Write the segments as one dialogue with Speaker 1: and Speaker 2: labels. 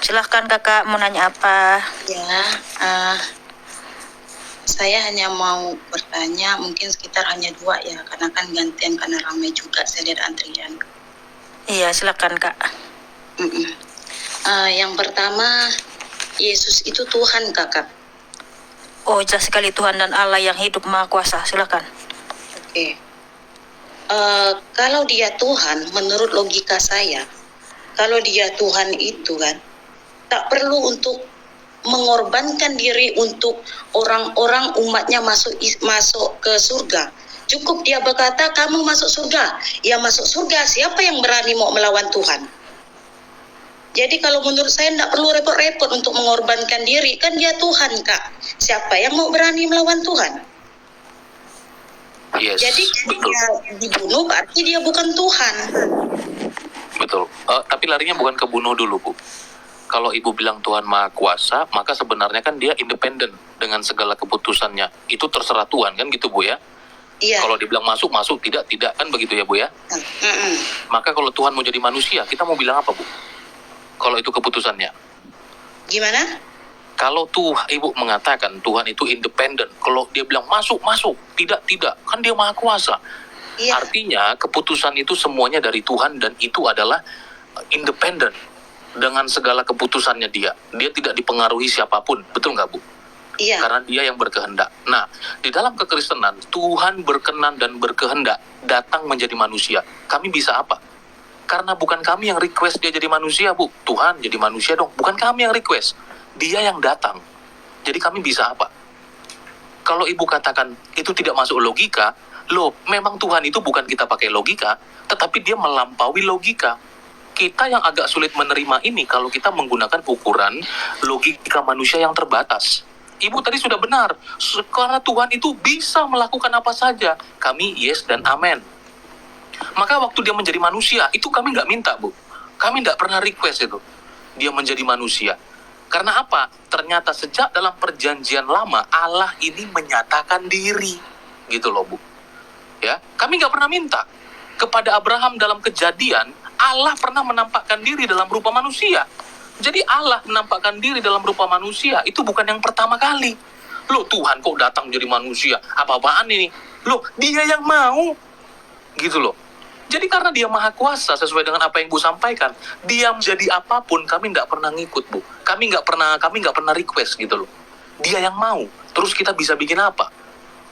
Speaker 1: Silahkan kakak, mau nanya apa?
Speaker 2: Ya, saya hanya mau bertanya, mungkin sekitar hanya 2 ya, karena kan gantian karena ramai juga saya lihat antrian.
Speaker 1: Iya, silakan kak.
Speaker 2: Yang pertama, Yesus itu Tuhan kakak.
Speaker 1: Oh, jelas sekali Tuhan dan Allah yang hidup maha kuasa. Silakan.
Speaker 2: Oke. Kalau dia Tuhan, menurut logika saya, kalau dia Tuhan itu kan, tak perlu untuk mengorbankan diri untuk orang-orang umatnya masuk ke surga. Cukup dia berkata, kamu masuk surga. Ya masuk surga, siapa yang berani mau melawan Tuhan? Jadi kalau menurut saya tidak perlu repot-repot untuk mengorbankan diri. Kan dia Tuhan kak. Siapa yang mau berani melawan Tuhan?
Speaker 3: Yes,
Speaker 2: Jadi
Speaker 3: betul.
Speaker 2: dia dibunuh berarti dia bukan Tuhan.
Speaker 3: Betul. Tapi larinya bukan ke bunuh dulu, Bu. Kalau Ibu bilang Tuhan Maha Kuasa, maka sebenarnya kan dia independen dengan segala keputusannya. Itu terserah Tuhan, kan gitu, Bu ya?
Speaker 2: Iya.
Speaker 3: Kalau dibilang masuk, tidak, kan begitu ya, Bu ya? Maka kalau Tuhan mau jadi manusia, kita mau bilang apa, Bu? Kalau itu keputusannya.
Speaker 2: Gimana?
Speaker 3: Kalau Ibu mengatakan Tuhan itu independen, kalau dia bilang masuk, tidak, kan dia Maha Kuasa.
Speaker 2: Iya.
Speaker 3: Artinya keputusan itu semuanya dari Tuhan dan itu adalah independen dengan segala keputusannya dia. Dia tidak dipengaruhi siapapun, betul nggak Bu?
Speaker 2: Iya.
Speaker 3: Karena dia yang berkehendak. Nah, di dalam kekristenan, Tuhan berkenan dan berkehendak datang menjadi manusia. Kami bisa apa? Karena bukan kami yang request dia jadi manusia, Bu. Tuhan jadi manusia dong. Bukan kami yang request. Dia yang datang. Jadi kami bisa apa? Kalau Ibu katakan itu tidak masuk logika, loh, memang Tuhan itu bukan kita pakai logika, tetapi dia melampaui logika. Kita yang agak sulit menerima ini kalau kita menggunakan ukuran logika manusia yang terbatas. Ibu tadi sudah benar, karena Tuhan itu bisa melakukan apa saja. Kami yes dan amen. Maka waktu dia menjadi manusia, itu kami nggak minta, Bu. Kami nggak pernah request itu. Dia menjadi manusia. Karena apa? Ternyata sejak dalam perjanjian lama, Allah ini menyatakan diri. Gitu loh, Bu. Ya, kami nggak pernah minta. Kepada Abraham dalam Kejadian, Allah pernah menampakkan diri dalam rupa manusia. Jadi Allah menampakkan diri dalam rupa manusia, itu bukan yang pertama kali. Loh, Tuhan kok datang jadi manusia? Apa-apaan ini? Loh, dia yang mau. Gitu loh. Jadi karena dia maha kuasa sesuai dengan apa yang Bu sampaikan, dia menjadi apapun kami nggak pernah ngikut, Bu. Kami nggak pernah request gitu loh. Dia yang mau. Terus kita bisa bikin apa?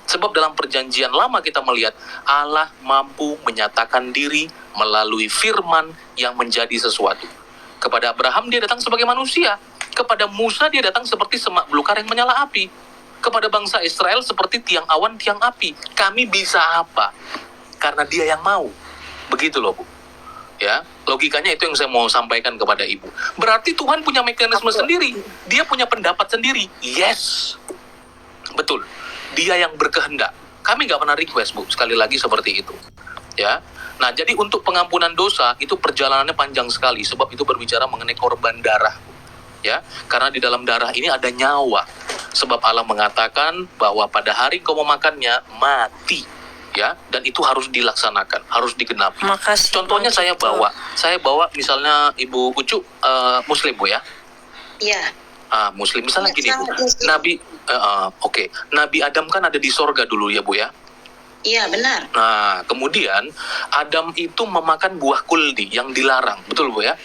Speaker 3: Sebab dalam perjanjian lama kita melihat Allah mampu menyatakan diri melalui firman yang menjadi sesuatu. Kepada Abraham dia datang sebagai manusia. Kepada Musa dia datang seperti semak belukar yang menyala api. Kepada bangsa Israel seperti tiang awan, tiang api. Kami bisa apa? Karena dia yang mau. Begitu loh, Bu. Ya, logikanya itu yang saya mau sampaikan kepada Ibu. Berarti Tuhan punya mekanisme sendiri. Dia punya pendapat sendiri. Yes. Betul. Dia yang berkehendak. Kami nggak pernah request, Bu. Sekali lagi seperti itu. Ya. Nah, jadi untuk pengampunan dosa, itu perjalanannya panjang sekali. Sebab itu berbicara mengenai korban darah. Ya, karena di dalam darah ini ada nyawa. Sebab Allah mengatakan bahwa pada hari kau memakannya, mati. Ya, dan itu harus dilaksanakan, harus digenapi.
Speaker 1: Makasih.
Speaker 3: Contohnya saya bawa misalnya Ibu Ucu Muslim, Bu ya.
Speaker 2: Iya.
Speaker 3: Muslim misalnya gini, Bu. Nabi Adam kan ada di sorga dulu ya, Bu ya.
Speaker 2: Iya, benar.
Speaker 3: Nah, kemudian Adam itu memakan buah kuldi yang dilarang, betul Bu ya?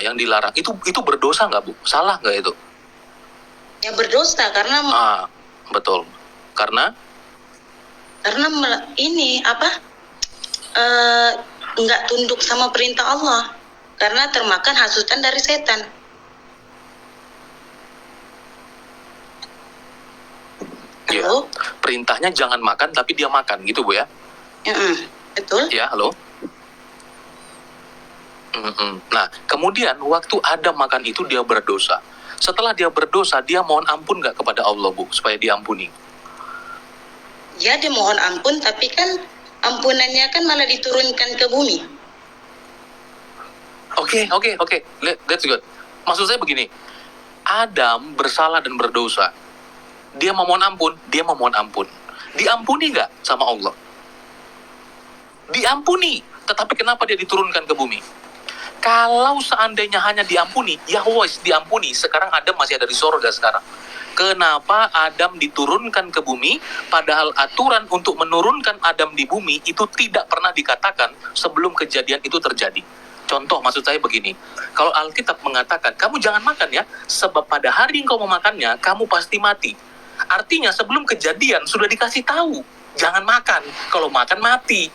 Speaker 3: Yang dilarang itu berdosa nggak, Bu? Salah nggak itu?
Speaker 2: Ya berdosa karena
Speaker 3: betul. Karena
Speaker 2: ini nggak tunduk sama perintah Allah, karena termakan hasutan dari setan.
Speaker 3: Ya, perintahnya jangan makan tapi dia makan gitu, Bu ya?
Speaker 2: Betul.
Speaker 3: Ya, halo. Nah, kemudian waktu Adam makan itu dia berdosa. Setelah dia berdosa, dia mohon ampun nggak kepada Allah, Bu, supaya diampuni?
Speaker 2: Ya, dia mohon ampun, tapi kan ampunannya kan malah diturunkan ke bumi.
Speaker 3: Oke. That's good. Maksud saya begini, Adam bersalah dan berdosa. Dia memohon ampun, Diampuni nggak sama Allah? Diampuni. Tetapi kenapa dia diturunkan ke bumi? Kalau seandainya hanya diampuni, ya wes diampuni. Sekarang Adam masih ada di sorga sekarang. Kenapa Adam diturunkan ke bumi, padahal aturan untuk menurunkan Adam di bumi itu tidak pernah dikatakan sebelum kejadian itu terjadi. Contoh, maksud saya begini, kalau Alkitab mengatakan, kamu jangan makan ya, sebab pada hari engkau memakannya, kamu pasti mati. Artinya sebelum kejadian sudah dikasih tahu, jangan makan, kalau makan mati.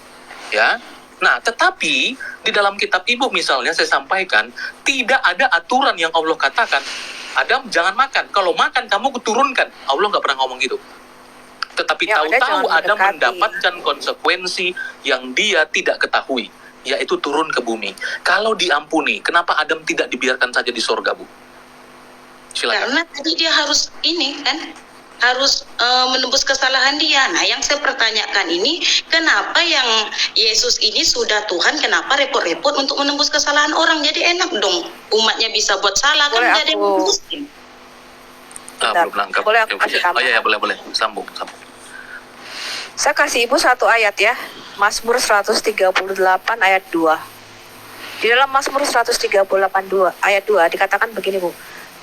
Speaker 3: Ya. Nah, tetapi di dalam kitab Ibu misalnya saya sampaikan, tidak ada aturan yang Allah katakan, Adam jangan makan, kalau makan kamu kuturunkan. Allah nggak pernah ngomong gitu. Tetapi
Speaker 4: Ya, udah,
Speaker 3: tahu-tahu
Speaker 4: jangan
Speaker 3: Adam
Speaker 4: mendekati.
Speaker 3: mendapatkan konsekuensi yang dia tidak ketahui, yaitu turun ke bumi. Kalau diampuni, kenapa Adam tidak dibiarkan saja di sorga, Bu? Silakan.
Speaker 2: Karena tadi dia harus ini kan, harus menembus kesalahan dia. Nah, yang saya pertanyakan ini, kenapa yang Yesus ini sudah Tuhan, kenapa repot-repot untuk menembus kesalahan orang? Jadi enak dong, umatnya bisa buat salah,
Speaker 4: Boleh
Speaker 2: kan jadi
Speaker 4: aku-
Speaker 2: menembusin.
Speaker 4: Bentar.
Speaker 3: Belum nangkap.
Speaker 4: Boleh aku kasih
Speaker 3: Oh iya,
Speaker 4: tambahan?
Speaker 3: boleh. Sambung.
Speaker 4: Saya kasih Ibu satu ayat ya. Mazmur 138 ayat 2. Di dalam Mazmur 138 ayat 2 dikatakan begini, Bu.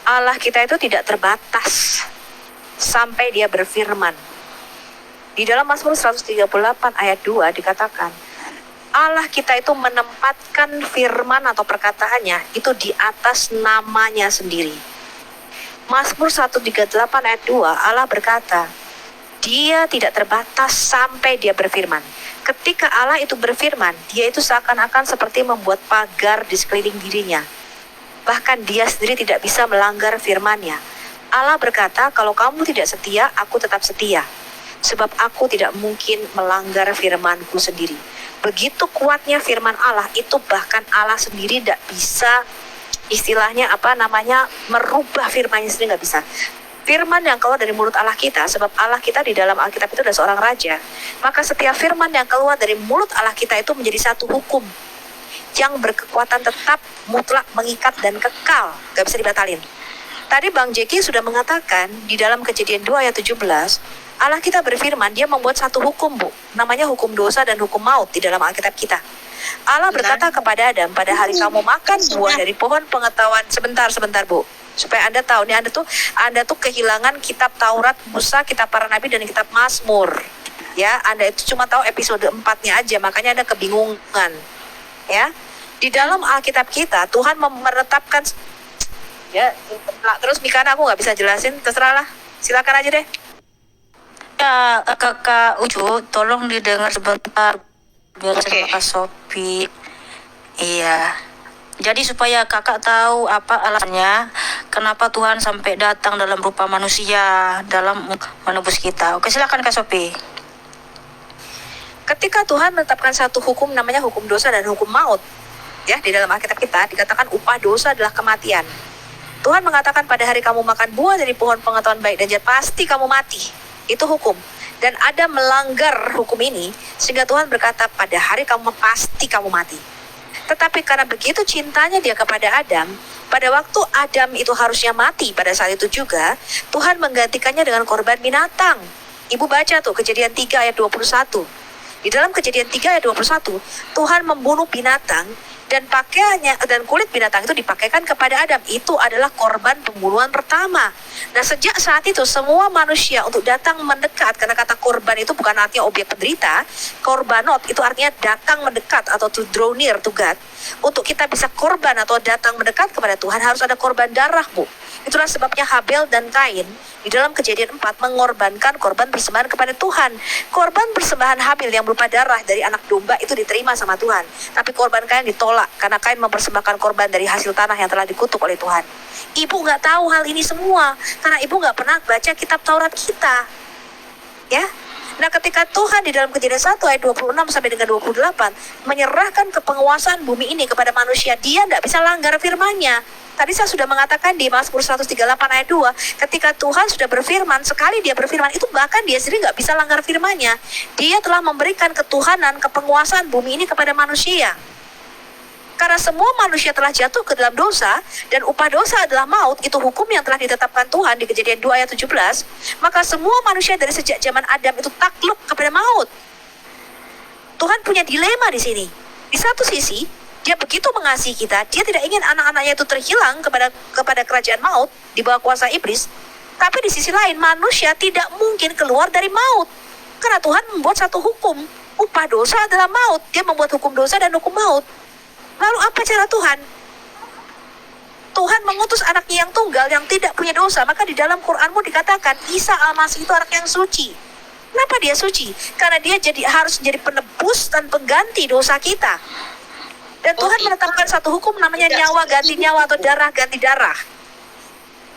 Speaker 4: Allah kita itu tidak terbatas sampai dia berfirman. Di dalam Mazmur 138 ayat 2 dikatakan, Allah kita itu menempatkan firman atau perkataannya itu di atas namanya sendiri. Mazmur 138 ayat 2, Allah berkata, Dia tidak terbatas sampai dia berfirman. Ketika Allah itu berfirman, dia itu seakan-akan seperti membuat pagar di sekeliling dirinya. Bahkan dia sendiri tidak bisa melanggar firman-Nya. Allah berkata, kalau kamu tidak setia, aku tetap setia. Sebab aku tidak mungkin melanggar firman-Ku sendiri. Begitu kuatnya firman Allah, itu bahkan Allah sendiri tidak bisa, istilahnya merubah firman-Nya sendiri, nggak bisa. Firman yang keluar dari mulut Allah kita, sebab Allah kita di dalam Alkitab itu adalah seorang raja. Maka setiap firman yang keluar dari mulut Allah kita itu menjadi satu hukum yang berkekuatan tetap, mutlak, mengikat, dan kekal. Gak bisa dibatalin. Tadi Bang Jeki sudah mengatakan di dalam Kejadian 2 ayat 17, Allah kita berfirman, dia membuat satu hukum, Bu. Namanya hukum dosa dan hukum maut di dalam Alkitab kita. Allah berkata kepada Adam, pada hari kamu makan buah dari pohon pengetahuan. Sebentar Bu. Supaya Anda tahu, nih Anda tuh kehilangan kitab Taurat, Musa, kitab para nabi, dan kitab Mazmur. Ya, Anda itu cuma tahu episode 4-nya aja, makanya Anda kebingungan. Ya, di dalam Alkitab kita Tuhan menetapkan, ya, terus Mikana aku nggak bisa jelasin, terserahlah, silakan aja deh.
Speaker 1: Ya, Kakak Ucu, tolong didengar sebentar biar
Speaker 2: Oke.
Speaker 1: sama Kak Sophie. Iya. Jadi supaya kakak tahu apa alasannya kenapa Tuhan sampai datang dalam rupa manusia dalam menebus kita. Oke, silakan Kak Sophie.
Speaker 4: Ketika Tuhan menetapkan satu hukum namanya hukum dosa dan hukum maut, ya, di dalam Alkitab kita dikatakan upah dosa adalah kematian. Tuhan mengatakan pada hari kamu makan buah dari pohon pengetahuan baik dan jahat pasti kamu mati. Itu hukum. Dan ada melanggar hukum ini sehingga Tuhan berkata pada hari kamu pasti kamu mati. Tetapi karena begitu cintanya dia kepada Adam, pada waktu Adam itu harusnya mati pada saat itu juga, Tuhan menggantikannya dengan korban binatang. Ibu baca tuh Kejadian 3 ayat 21. Di dalam Kejadian 3 ayat 21, Tuhan membunuh binatang dan pakaiannya dan kulit binatang itu dipakaikan kepada Adam. Itu adalah korban pembunuhan pertama. Nah, sejak saat itu semua manusia untuk datang mendekat, karena kata korban itu bukan artinya objek penderita, korbanot itu artinya datang mendekat atau to draw near to God. Untuk kita bisa korban atau datang mendekat kepada Tuhan harus ada korban darah, Bu. Itulah sebabnya Habel dan Kain di dalam Kejadian 4 mengorbankan korban persembahan kepada Tuhan. Korban persembahan Habel yang berupa darah dari anak domba itu diterima sama Tuhan. Tapi korban Kain ditolak karena Kain mempersembahkan korban dari hasil tanah yang telah dikutuk oleh Tuhan. Ibu nggak tahu hal ini semua karena ibu nggak pernah baca kitab Taurat kita. Ya. Nah, ketika Tuhan di dalam Kejadian 1 ayat 26 sampai dengan 28 menyerahkan kepenguasaan bumi ini kepada manusia, dia tidak bisa langgar firman-Nya. Tadi saya sudah mengatakan di Mazmur 138 ayat 2, ketika Tuhan sudah berfirman, sekali dia berfirman, itu bahkan dia sendiri nggak bisa langgar firman-Nya. Dia telah memberikan ketuhanan, kepenguasaan bumi ini kepada manusia. Karena semua manusia telah jatuh ke dalam dosa, dan upah dosa adalah maut, itu hukum yang telah ditetapkan Tuhan di Kejadian 2 ayat 17, maka semua manusia dari sejak zaman Adam itu takluk kepada maut. Tuhan punya dilema di sini. Di satu sisi, Dia begitu mengasihi kita, dia tidak ingin anak-anaknya itu terhilang kepada kerajaan maut di bawah kuasa iblis. Tapi di sisi lain, manusia tidak mungkin keluar dari maut. Karena Tuhan membuat satu hukum. Upah dosa adalah maut. Dia membuat hukum dosa dan hukum maut. Lalu apa cara Tuhan? Tuhan mengutus anaknya yang tunggal yang tidak punya dosa. Maka di dalam Quranmu dikatakan Isa Al-Masih itu anak yang suci. Kenapa dia suci? Karena dia harus menjadi penebus dan pengganti dosa kita. Dan Tuhan menetapkan satu hukum namanya nyawa ganti nyawa atau darah ganti darah.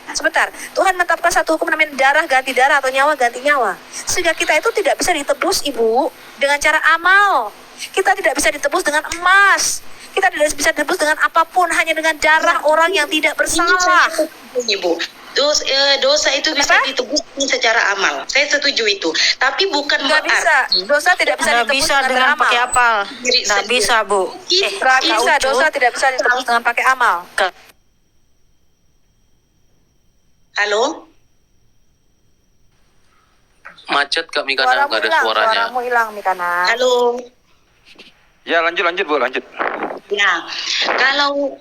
Speaker 4: Sebentar, Tuhan menetapkan satu hukum namanya darah ganti darah atau nyawa ganti nyawa. Sehingga kita itu tidak bisa ditebus, Ibu, dengan cara amal. Kita tidak bisa ditebus dengan emas. Kita tidak bisa ditebus dengan apapun, hanya dengan darah orang yang tidak bersalah.
Speaker 2: Ibu, dosa itu bisa ditebus secara amal. Saya setuju itu. Tapi bukan
Speaker 4: Nggak bisa. Dosa tidak bisa
Speaker 1: Nggak
Speaker 4: ditebus
Speaker 1: bisa
Speaker 4: dengan
Speaker 1: dengan
Speaker 4: beramal.
Speaker 1: pakai apal. Nggak bisa, Bu.
Speaker 4: Nggak bisa, dosa tidak bisa ditebus dengan pakai amal.
Speaker 2: Halo?
Speaker 3: Macet Kak Mikana, nggak ada suaranya.
Speaker 4: Suaramu hilang, Mikana.
Speaker 2: Halo?
Speaker 5: Ya lanjut Bu, lanjut.
Speaker 2: Ya, kalau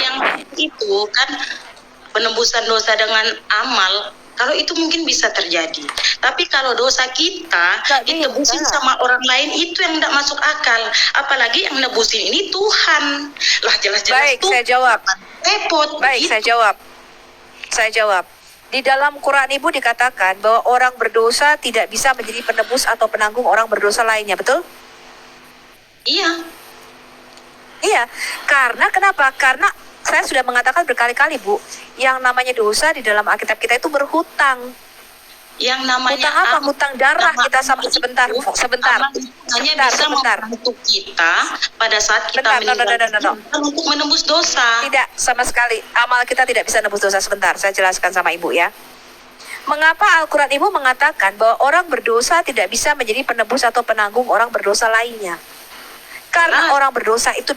Speaker 2: yang itu kan penebusan dosa dengan amal, kalau itu mungkin bisa terjadi. Tapi kalau dosa kita ditebusin sama orang lain, itu yang tidak masuk akal. Apalagi yang nebusin ini Tuhan. Lah jelas-jelas
Speaker 4: Baik,
Speaker 2: Tuhan.
Speaker 4: saya jawab.
Speaker 2: Repot.
Speaker 4: Baik,
Speaker 2: begitu.
Speaker 4: saya jawab. Di dalam Quran Ibu dikatakan bahwa orang berdosa tidak bisa menjadi penebus atau penanggung orang berdosa lainnya, betul?
Speaker 2: Iya.
Speaker 4: Iya, karena kenapa? Karena saya sudah mengatakan berkali-kali, Bu, yang namanya dosa di dalam Alkitab kita itu berhutang.
Speaker 2: Yang namanya
Speaker 4: Hutang apa? Hutang darah kita sama sebentar.
Speaker 2: Amal itu hanya bisa membantu kita pada saat kita meninggal untuk menembus dosa.
Speaker 4: Tidak, sama sekali. Amal kita tidak bisa menembus dosa. Sebentar, saya jelaskan sama Ibu ya. Mengapa Al-Quran Ibu mengatakan bahwa orang berdosa tidak bisa menjadi penebus atau penanggung orang berdosa lainnya? Karena orang berdosa itu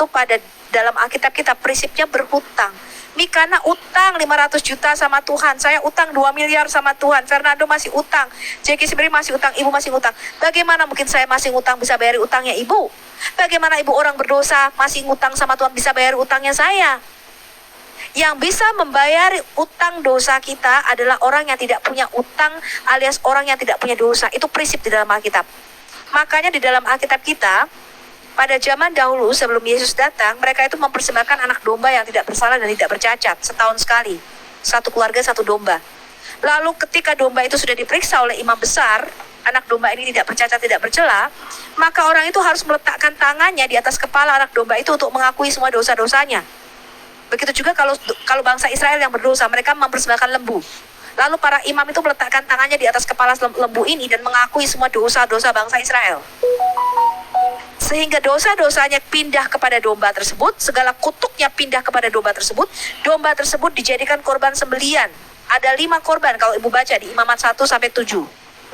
Speaker 4: pada dalam Alkitab kita prinsipnya berhutang. Mikana utang 500 juta sama Tuhan. Saya utang 2 miliar sama Tuhan. Fernando masih utang. Jackie Sibri masih utang. Ibu masih utang. Bagaimana mungkin saya masih utang bisa bayar utangnya Ibu? Bagaimana Ibu orang berdosa masih utang sama Tuhan bisa bayar utangnya saya? Yang bisa membayar utang dosa kita adalah orang yang tidak punya utang alias orang yang tidak punya dosa. Itu prinsip di dalam Alkitab. Makanya di dalam Alkitab kita, pada zaman dahulu sebelum Yesus datang, mereka itu mempersembahkan anak domba yang tidak bersalah dan tidak bercacat setahun sekali. Satu keluarga satu domba. Lalu ketika domba itu sudah diperiksa oleh imam besar, anak domba ini tidak bercacat, tidak bercela, maka orang itu harus meletakkan tangannya di atas kepala anak domba itu untuk mengakui semua dosa-dosanya. Begitu juga kalau bangsa Israel yang berdosa, mereka mempersembahkan lembu. Lalu para imam itu meletakkan tangannya di atas kepala lembu ini dan mengakui semua dosa-dosa bangsa Israel. Sehingga dosa-dosanya pindah kepada domba tersebut, segala kutuknya pindah kepada domba tersebut dijadikan korban sembelian. Ada 5 korban kalau Ibu baca di Imamat 1 sampai 7.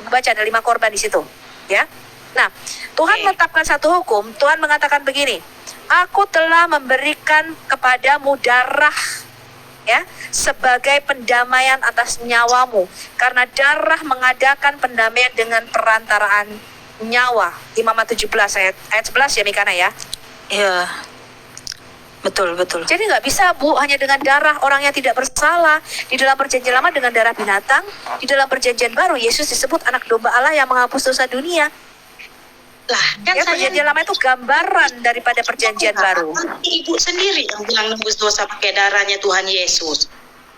Speaker 4: Ibu baca ada 5 korban di situ, ya. Nah, Tuhan menetapkan satu hukum. Tuhan mengatakan begini, Aku telah memberikan kepadamu darah, ya, sebagai pendamaian atas nyawamu, karena darah mengadakan pendamaian dengan perantaraan nyawa. Imamat 17 ayat 11 ya Mikana ya.
Speaker 1: Iya. Betul.
Speaker 4: Jadi nggak bisa Bu hanya dengan darah orang yang tidak bersalah. Di dalam perjanjian lama dengan darah binatang, di dalam perjanjian baru Yesus disebut anak domba Allah yang menghapus dosa dunia.
Speaker 2: Lah, kan
Speaker 4: Ya, perjanjian lama itu gambaran daripada perjanjian baru.
Speaker 2: Ibu sendiri yang bilang nembus dosa pakai darahnya Tuhan Yesus.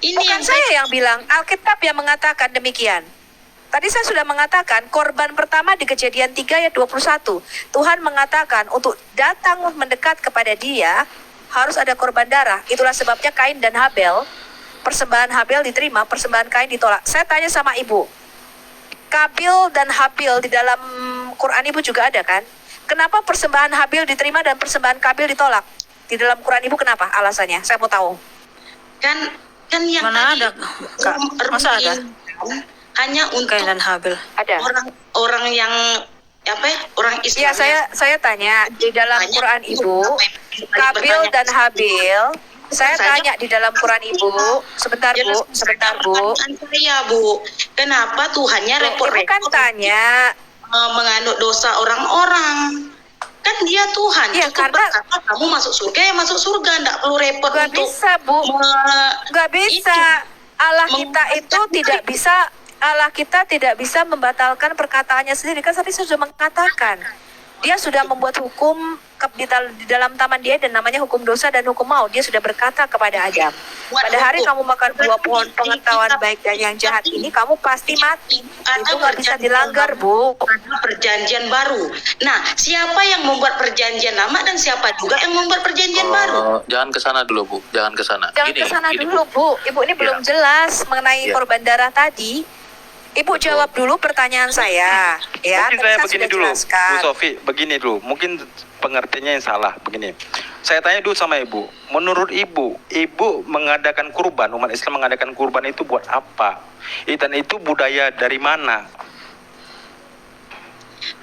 Speaker 2: Ini
Speaker 4: Bukan
Speaker 2: yang
Speaker 4: saya yang bilang, Alkitab yang mengatakan demikian. Tadi saya sudah mengatakan korban pertama di Kejadian 3 ayat 21. Tuhan mengatakan untuk datang mendekat kepada Dia harus ada korban darah. Itulah sebabnya Kain dan Habel, persembahan Habel diterima, persembahan Kain ditolak. Saya tanya sama Ibu, Kabil dan Habil di dalam Quran Ibu juga ada kan? Kenapa persembahan Habil diterima dan persembahan Kabil ditolak? Di dalam Quran Ibu kenapa alasannya? Saya mau tahu.
Speaker 2: kan yang
Speaker 1: Mana
Speaker 2: tadi
Speaker 1: ada, Kak? Masa ada?
Speaker 2: hanya untuk
Speaker 1: Kain dan Habil.
Speaker 4: Ada.
Speaker 2: orang yang orang
Speaker 4: Iya,
Speaker 2: Islam.
Speaker 4: saya tanya di dalam Quran Ibu, Kabil dan Habil. Saya tanya di dalam Quran Ibu, sebentar Bu.
Speaker 2: Saya Bu, kenapa Tuhannya
Speaker 4: Ibu kan
Speaker 2: repot-repot
Speaker 4: tanya,
Speaker 2: menganut dosa orang-orang? Kan dia Tuhan.
Speaker 4: Iya,
Speaker 2: Cukup
Speaker 4: karena-
Speaker 2: berkata kamu masuk surga ya masuk surga, enggak perlu repot
Speaker 4: Nggak
Speaker 2: untuk
Speaker 4: bisa, Bu. Nggak bisa. Allah kita itu tidak bisa, Allah kita tidak bisa membatalkan perkataannya sendiri. Kan tadi sudah mengatakan, dia sudah membuat hukum di dalam taman dia dan namanya hukum dosa dan hukum maut. Dia sudah berkata kepada Adam, pada hari kamu makan buah pohon pengetahuan baik dan yang jahat ini, kamu pasti mati. Itu nggak bisa dilanggar, Bu.
Speaker 2: Ada perjanjian baru. Nah, siapa yang membuat perjanjian lama dan siapa juga yang membuat perjanjian baru?
Speaker 3: Jangan ke sana dulu, Bu. Jangan ke sana.
Speaker 4: Jangan ke sana dulu, Bu. Ibu ini belum jelas mengenai
Speaker 3: Iya.
Speaker 4: korban darah tadi. Ibu jawab dulu pertanyaan saya, ya.
Speaker 5: Mungkin
Speaker 4: Tadi
Speaker 5: saya
Speaker 4: saya
Speaker 5: begini
Speaker 4: sudah
Speaker 5: dulu,
Speaker 4: jelaskan.
Speaker 5: Bu Sofi, begini dulu. Mungkin pengertiannya yang salah, begini. Saya tanya dulu sama Ibu. Menurut Ibu mengadakan kurban, umat Islam mengadakan kurban itu buat apa? Dan itu budaya dari mana?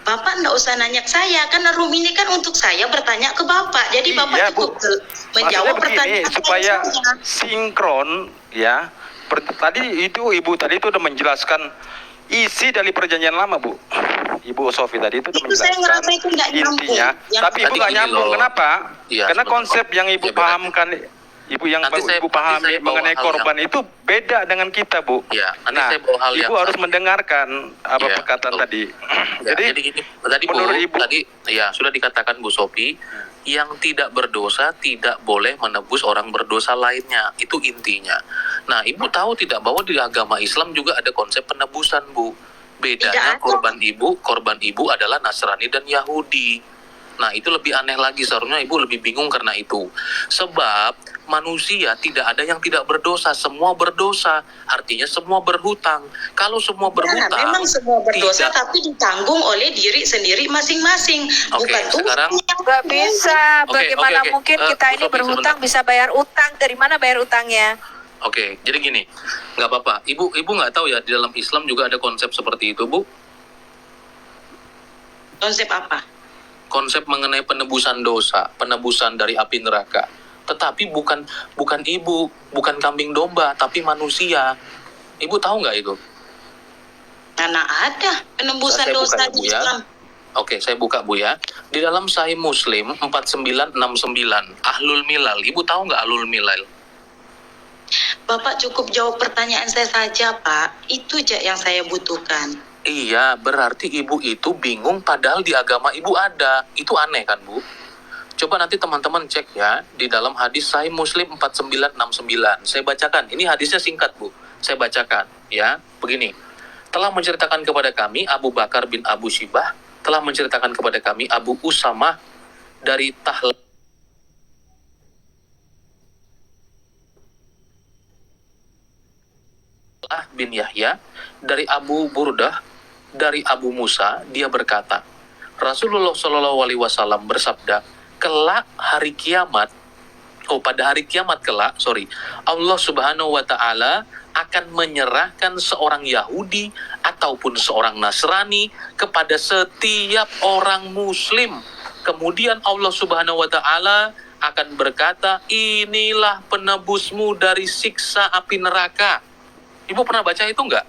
Speaker 2: Bapak enggak usah nanya ke saya, karena room ini kan untuk saya bertanya ke Bapak. Jadi Bapak
Speaker 5: Iya,
Speaker 2: cukup
Speaker 5: Bu.
Speaker 2: menjawab
Speaker 5: Maksudnya begini,
Speaker 2: pertanyaan
Speaker 5: supaya
Speaker 2: saya.
Speaker 5: sinkron, ya. Tadi itu Ibu tadi itu udah menjelaskan isi dari perjanjian lama, Bu. Ibu Sofi tadi itu udah
Speaker 2: Itu saya
Speaker 5: menjelaskan
Speaker 2: ngerasa itu nggak nyambung.
Speaker 5: intinya.
Speaker 2: Yang
Speaker 5: Tapi Ibu
Speaker 3: tadi
Speaker 5: nggak
Speaker 3: gini
Speaker 5: nyambung.
Speaker 3: loh.
Speaker 5: Kenapa?
Speaker 3: Iya,
Speaker 5: Karena
Speaker 3: sebentar.
Speaker 5: konsep yang Ibu
Speaker 3: Ya, benar.
Speaker 5: pahamkan, Ibu yang
Speaker 3: Nanti saya-
Speaker 5: Ibu pahami
Speaker 3: nanti saya bawa
Speaker 5: mengenai
Speaker 3: hal
Speaker 5: korban itu beda dengan kita, Bu.
Speaker 3: Ya, nanti
Speaker 5: Nah,
Speaker 3: saya bawa hal yang
Speaker 5: Ibu harus
Speaker 3: sama.
Speaker 5: mendengarkan apa
Speaker 3: Iya,
Speaker 5: perkataan
Speaker 3: betul.
Speaker 5: tadi.
Speaker 3: Ya,
Speaker 5: Jadi
Speaker 3: jadi gini, tadi
Speaker 5: menurut
Speaker 3: Bu,
Speaker 5: Ibu-
Speaker 3: tadi ya sudah dikatakan Bu Sofi, yang tidak berdosa tidak boleh menebus orang berdosa lainnya. Itu intinya. Nah, Ibu tahu tidak bahwa di agama Islam juga ada konsep penebusan, Bu. Bedanya
Speaker 2: Tidak ada.
Speaker 3: korban ibu adalah Nasrani dan Yahudi. Nah, itu lebih aneh lagi. Seharusnya Ibu lebih bingung karena itu. Sebab manusia tidak ada yang tidak berdosa, semua berdosa. Artinya semua berhutang. Kalau semua
Speaker 2: Ya,
Speaker 3: berhutang,
Speaker 2: memang semua berdosa,
Speaker 3: tidak-
Speaker 2: tapi ditanggung oleh diri sendiri masing-masing.
Speaker 3: Oke,
Speaker 2: Bukan Tuhan
Speaker 3: sekarang-
Speaker 2: yang
Speaker 4: Nggak bisa.
Speaker 3: Oke,
Speaker 4: Bagaimana
Speaker 3: oke.
Speaker 4: mungkin kita
Speaker 3: Bu
Speaker 4: ini
Speaker 3: Sofi,
Speaker 4: berhutang
Speaker 3: sebentar.
Speaker 4: bisa bayar utang? Dari mana bayar utangnya?
Speaker 3: Oke, jadi gini, nggak apa-apa. Ibu nggak tahu ya, di dalam Islam juga ada konsep seperti itu, Bu.
Speaker 2: Konsep apa?
Speaker 3: Konsep mengenai penebusan dosa, penebusan dari api neraka. Tetapi bukan ibu, bukan kambing domba, tapi manusia. Ibu tahu nggak itu?
Speaker 2: Karena ada penembusan
Speaker 3: Saya
Speaker 2: dosa
Speaker 3: buka ya,
Speaker 2: di
Speaker 3: Bu, ya.
Speaker 2: Islam.
Speaker 3: Oke, saya buka Bu ya. Di dalam Sahih Muslim 4969, Ahlul Milal. Ibu tahu nggak Ahlul Milal?
Speaker 2: Bapak cukup jawab pertanyaan saya saja, Pak. Itu aja yang saya butuhkan.
Speaker 3: Iya, berarti ibu itu bingung padahal di agama ibu ada. Itu aneh kan, Bu? Coba nanti teman-teman cek ya di dalam hadis Sahih Muslim 4969. Saya bacakan. Ini hadisnya singkat, Bu. Saya bacakan ya. Begini. Telah menceritakan kepada kami Abu Bakar bin Abu Shibah, telah menceritakan kepada kami Abu Usamah dari Tahlah bin Yahya, dari Abu Burdah, dari Abu Musa, dia berkata, Rasulullah Shallallahu Alaihi Wasallam bersabda, kelak hari kiamat, pada hari kiamat kelak, Allah Subhanahu Wa Taala akan menyerahkan seorang Yahudi ataupun seorang Nasrani kepada setiap orang Muslim. Kemudian Allah Subhanahu Wa Taala akan berkata, inilah penebusmu dari siksa api neraka. Ibu pernah baca itu enggak?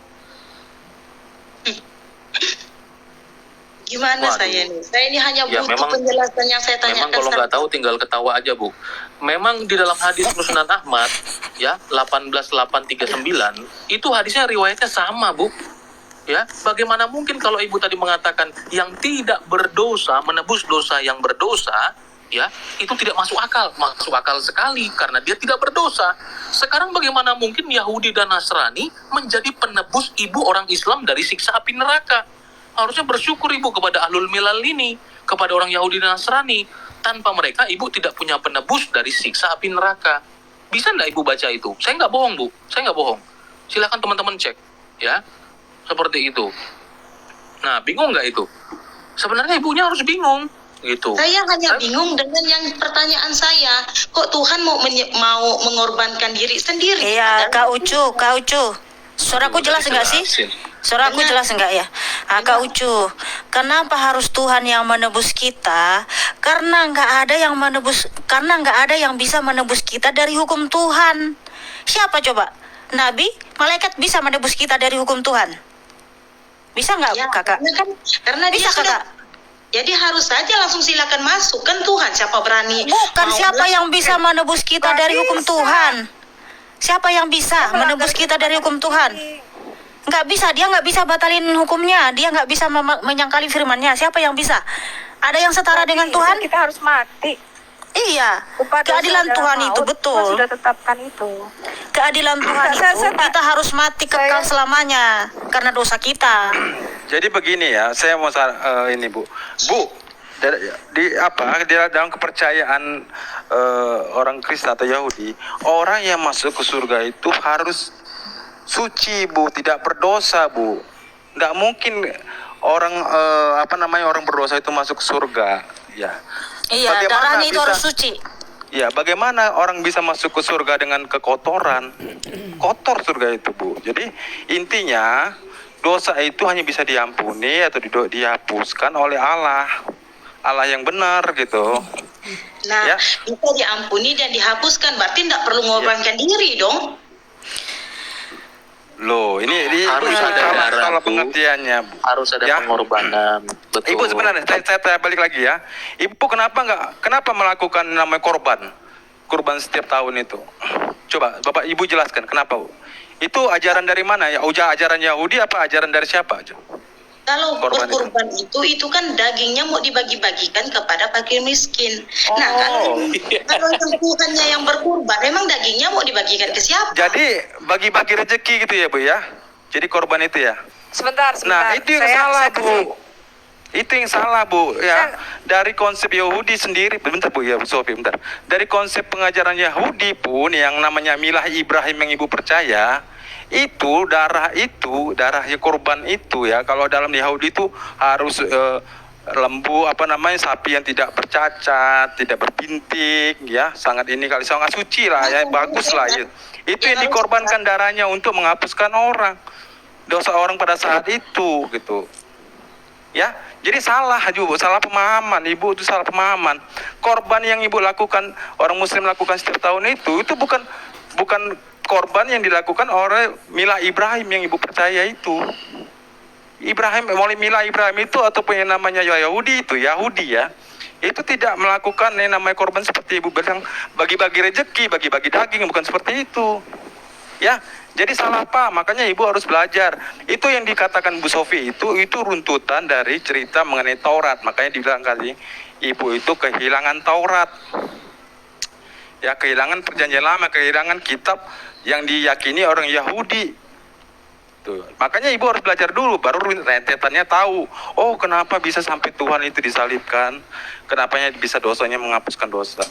Speaker 2: Gimana
Speaker 3: Waduh.
Speaker 2: saya nih? Saya ini hanya
Speaker 3: Ya,
Speaker 2: butuh
Speaker 3: memang-
Speaker 2: penjelasan yang saya tanyakan.
Speaker 3: Memang kalau nggak tahu tinggal ketawa aja, Bu. Memang di dalam hadis Musnad Ahmad ya 18839 itu hadisnya riwayatnya sama, Bu. Ya, bagaimana mungkin kalau Ibu tadi mengatakan yang tidak berdosa menebus dosa yang berdosa, ya, itu tidak masuk akal. Masuk akal sekali karena dia tidak berdosa. Sekarang bagaimana mungkin Yahudi dan Nasrani menjadi penebus ibu orang Islam dari siksa api neraka? Harusnya bersyukur Ibu kepada Ahlul Milal ini, kepada orang Yahudi dan Nasrani. Tanpa mereka Ibu tidak punya penebus dari siksa api neraka. Bisa nggak Ibu baca itu? Saya nggak bohong, Bu. Saya nggak bohong. Silakan teman-teman cek, ya. Seperti itu. Nah, bingung nggak itu? Sebenarnya ibunya harus bingung, gitu.
Speaker 2: Saya hanya bingung dengan yang pertanyaan saya. Kok Tuhan mau mengorbankan diri sendiri?
Speaker 1: Iya,
Speaker 2: Padahal-
Speaker 1: Kak Ucu. Suaraku
Speaker 3: Udah
Speaker 1: jelas enggak sih?
Speaker 3: dijelasin.
Speaker 1: Suaraku
Speaker 2: Benar.
Speaker 1: jelas enggak ya? Kak Ucu, kenapa harus Tuhan yang menebus kita? Karena nggak ada yang bisa menebus kita dari hukum Tuhan. Siapa coba? Nabi, malaikat bisa menebus kita dari hukum Tuhan? Bisa nggak,
Speaker 2: Ya,
Speaker 1: Kakak?
Speaker 2: karena dia
Speaker 1: Bisa,
Speaker 2: sudah
Speaker 1: Kakak?
Speaker 2: Jadi harus saja langsung silakan masuk, kan Tuhan siapa berani?
Speaker 1: Bukan
Speaker 2: mau
Speaker 1: siapa yang
Speaker 2: masuk?
Speaker 1: bisa menebus kita
Speaker 4: Nggak
Speaker 1: dari hukum
Speaker 4: bisa.
Speaker 1: Tuhan. Siapa yang bisa menebus kita dari hukum Tuhan? Nggak bisa, dia nggak bisa batalin hukumnya, dia nggak bisa menyangkali firman-Nya. Siapa yang bisa? Ada yang setara dengan Tuhan?
Speaker 4: Kita harus mati.
Speaker 1: Iya,
Speaker 4: Upah dosa
Speaker 1: keadilan
Speaker 4: adalah
Speaker 1: Tuhan itu
Speaker 4: maut.
Speaker 1: betul.
Speaker 4: Tuhan sudah tetapkan itu.
Speaker 1: Keadilan Tuhan
Speaker 4: Saya-
Speaker 1: itu kita harus mati kekal
Speaker 4: saya-
Speaker 1: selamanya karena dosa kita.
Speaker 5: Jadi begini ya, saya mau ini Bu, dalam kepercayaan orang Kristen atau Yahudi, orang yang masuk ke surga itu harus suci Bu, tidak berdosa Bu. Nggak mungkin orang orang berdosa itu masuk ke surga, ya.
Speaker 1: Iya,
Speaker 5: Bagaimana
Speaker 1: darahnya itu
Speaker 5: bisa-
Speaker 1: harus suci.
Speaker 5: Ya, bagaimana orang bisa masuk ke surga dengan kekotoran? Kotor surga itu, Bu. Jadi intinya dosa itu hanya bisa diampuni atau dihapuskan oleh Allah. Allah yang benar gitu.
Speaker 2: Nah,
Speaker 5: Ya.
Speaker 2: bisa diampuni dan dihapuskan, berarti tidak perlu mengorbankan diri dong.
Speaker 5: Loh, ini
Speaker 3: Harus
Speaker 5: Ibu
Speaker 3: ada
Speaker 5: salah
Speaker 3: darah, Bu.
Speaker 5: pengertiannya, Bu.
Speaker 3: Harus ada
Speaker 5: Ya.
Speaker 3: pengorbanan. Betul.
Speaker 5: Ibu sebenarnya saya balik lagi ya. Ibu kenapa melakukan namanya kurban setiap tahun itu? Coba Bapak Ibu jelaskan kenapa, Bu? Itu ajaran dari mana ya? Ajaran Yahudi apa ajaran dari siapa?
Speaker 2: Kalau
Speaker 5: Korban
Speaker 2: berkurban itu kan dagingnya mau dibagi-bagikan kepada fakir miskin. Nah,
Speaker 5: Oh.
Speaker 2: kalau yang Tuhannya yang berkurban, memang dagingnya mau dibagikan ke siapa?
Speaker 5: Jadi bagi-bagi rezeki gitu ya, Bu ya. Jadi korban itu ya.
Speaker 4: Sebentar.
Speaker 5: Nah, itu yang salah, Bu.
Speaker 4: kasih-
Speaker 5: Itu yang salah, Bu, ya.
Speaker 4: Saya-
Speaker 5: Dari konsep Yahudi sendiri, bentar Bu ya, Bu Sofi, bentar. Dari konsep pengajaran Yahudi pun yang namanya milah Ibrahim yang Ibu percaya, itu darahnya korban itu ya. Kalau dalam Yahudi itu harus lembu sapi yang tidak bercacat, tidak berbintik ya, sangat suci lah ya, bagus lah ya. Itu yang dikorbankan darahnya untuk menghapuskan dosa orang pada saat itu gitu. Ya, jadi salah pemahaman Ibu, itu salah pemahaman. Korban yang Ibu lakukan, orang Muslim lakukan setiap tahun itu bukan korban yang dilakukan oleh milah Ibrahim yang Ibu percaya itu. Milah Ibrahim itu ataupun yang namanya Yahudi ya, itu tidak melakukan yang namanya korban seperti Ibu bilang bagi-bagi rezeki, bagi-bagi daging, bukan seperti itu. Ya, jadi salah paham, makanya Ibu harus belajar. Itu yang dikatakan Bu Sofi itu runtutan dari cerita mengenai Taurat. Makanya dibilang kali Ibu itu kehilangan Taurat. Ya, kehilangan perjanjian lama, kehilangan kitab yang diyakini orang Yahudi. Tuh. Makanya Ibu harus belajar dulu, baru rentetannya tahu. Oh, kenapa bisa sampai Tuhan itu disalibkan? Kenapanya bisa dosanya menghapuskan dosa?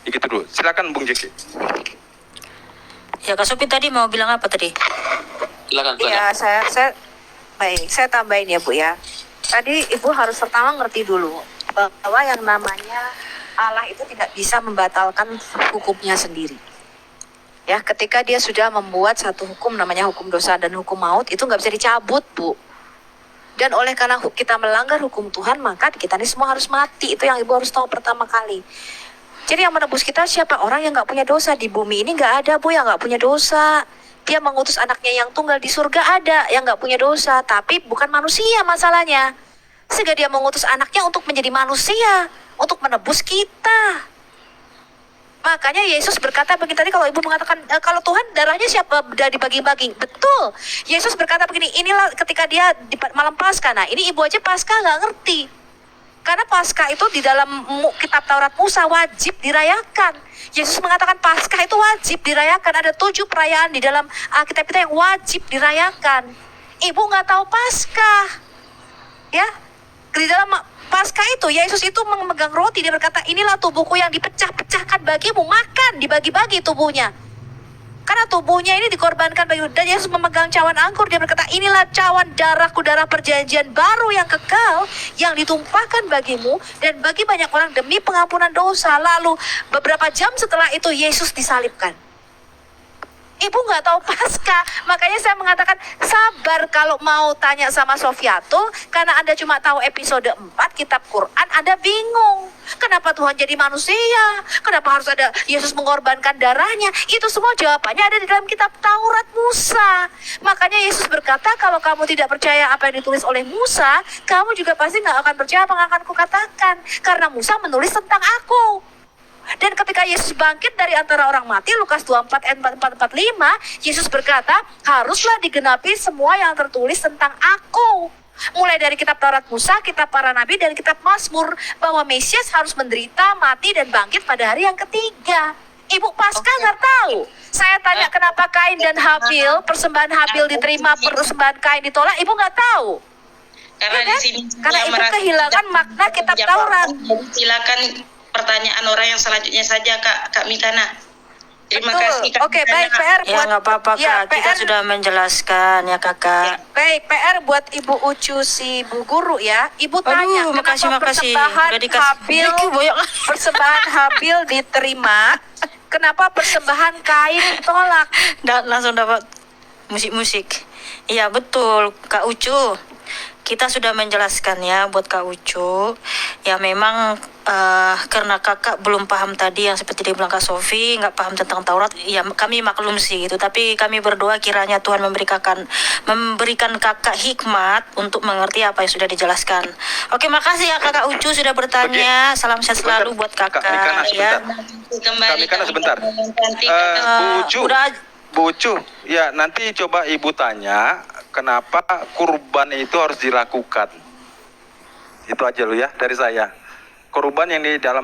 Speaker 5: Begitu dulu. Silakan Bung Jeki.
Speaker 1: Ya, Kak Sopi tadi mau bilang apa tadi?
Speaker 3: Silakan.
Speaker 4: Iya, saya tambahin ya, Bu ya. Tadi Ibu harus pertama ngerti dulu bahwa yang namanya Allah itu tidak bisa membatalkan hukumnya sendiri. Ya, ketika dia sudah membuat satu hukum namanya hukum dosa dan hukum maut, itu nggak bisa dicabut, Bu. Dan oleh karena kita melanggar hukum Tuhan, maka kita ini semua harus mati. Itu yang Ibu harus tahu pertama kali. Jadi yang menebus kita siapa? Orang yang nggak punya dosa. Di bumi ini nggak ada, Bu, yang nggak punya dosa. Dia mengutus anaknya yang tunggal di surga, ada yang nggak punya dosa, tapi bukan manusia masalahnya. Sehingga dia mengutus anaknya untuk menjadi manusia, untuk menebus kita. Makanya Yesus berkata begini tadi, kalau Ibu mengatakan kalau Tuhan darahnya siapa dibagi-bagi, betul. Yesus berkata begini, inilah ketika dia di malam Paskah. Nah, ini Ibu aja Paskah nggak ngerti. Karena Paskah itu di dalam kitab Taurat Musa wajib dirayakan. Yesus mengatakan Paskah itu wajib dirayakan. Ada 7 perayaan di dalam Alkitab kita yang wajib dirayakan. Ibu nggak tahu Paskah, ya? Di dalam Paskah itu Yesus itu memegang roti, dia berkata inilah tubuhku yang dipecah-pecahkan bagimu, makan, dibagi-bagi tubuhnya. Karena tubuhnya ini dikorbankan bagi, dan Yesus memegang cawan anggur, dia berkata inilah cawan darahku, darah perjanjian baru yang kekal yang ditumpahkan bagimu dan bagi banyak orang demi pengampunan dosa. Lalu beberapa jam setelah itu Yesus disalibkan. Ibu nggak tahu Paskah. Makanya saya mengatakan sabar kalau mau tanya sama Sofiatul, karena Anda cuma tahu episode 4 kitab Quran, Anda bingung. Kenapa Tuhan jadi manusia? Kenapa harus ada Yesus mengorbankan darahnya? Itu semua jawabannya ada di dalam kitab Taurat Musa. Makanya Yesus berkata, kalau kamu tidak percaya apa yang ditulis oleh Musa, kamu juga pasti nggak akan percaya apa yang akan kukatakan. Karena Musa menulis tentang aku. Dan ketika Yesus bangkit dari antara orang mati, Lukas 24 ayat 44-45, Yesus berkata, haruslah digenapi semua yang tertulis tentang aku. Mulai dari kitab Taurat Musa, kitab para nabi, dan kitab Mazmur, bahwa Mesias harus menderita, mati, dan bangkit pada hari yang ketiga. Ibu Paskah nggak tahu. Saya tanya kenapa Kain dan Habil, persembahan Habil diterima, persembahan Kain ditolak, ibu nggak tahu.
Speaker 2: Karena
Speaker 4: Ya
Speaker 2: di
Speaker 4: kan?
Speaker 2: sini
Speaker 4: Karena
Speaker 2: saya
Speaker 4: itu
Speaker 2: merasa
Speaker 4: kehilangan
Speaker 2: tidak
Speaker 4: makna kitab
Speaker 2: menjawab.
Speaker 4: Taurat.
Speaker 2: Jadi silakan pertanyaan orang yang selanjutnya saja, Kak Mikana. Terima
Speaker 4: Betul.
Speaker 2: kasih, Kak
Speaker 4: Oke,
Speaker 2: Mikana.
Speaker 4: baik PR
Speaker 1: Ya
Speaker 4: buat
Speaker 1: nggak apa-apa
Speaker 4: ya,
Speaker 1: Kak, kita
Speaker 4: PR
Speaker 1: sudah menjelaskan ya Kakak.
Speaker 4: Baik, PR buat Ibu Ucu si Bu Guru ya. Ibu tanya,
Speaker 1: Aduh, makasih,
Speaker 4: kenapa
Speaker 1: makasih.
Speaker 4: persembahan
Speaker 1: Udah dikasih.
Speaker 4: Habil,
Speaker 1: Thank you, banyak.
Speaker 4: persembahan Habil diterima, kenapa persembahan Kain ditolak?
Speaker 1: Dan langsung dapat musik-musik. Iya betul Kak Ucu. Kita sudah menjelaskan ya buat Kak Ucu. Ya memang karena kakak belum paham tadi yang seperti dibilang Kak Sofi, nggak paham tentang Taurat. Ya kami maklum sih gitu. Tapi kami berdoa kiranya Tuhan memberikan kakak hikmat untuk mengerti apa yang sudah dijelaskan. Oke, makasih ya Kakak Ucu sudah bertanya. Salam sehat
Speaker 5: Sebentar,
Speaker 1: selalu buat
Speaker 5: Kak
Speaker 1: kakak.
Speaker 5: Mikana,
Speaker 1: Ya.
Speaker 5: sebentar.
Speaker 2: Kembali,
Speaker 5: Kak Mikana, sebentar.
Speaker 2: Cantik.
Speaker 5: Bu Ucu.
Speaker 1: Udah
Speaker 5: Bu Ucu, ya nanti coba Ibu tanya kenapa kurban itu harus dilakukan. Itu aja lo ya dari saya. Kurban yang di dalam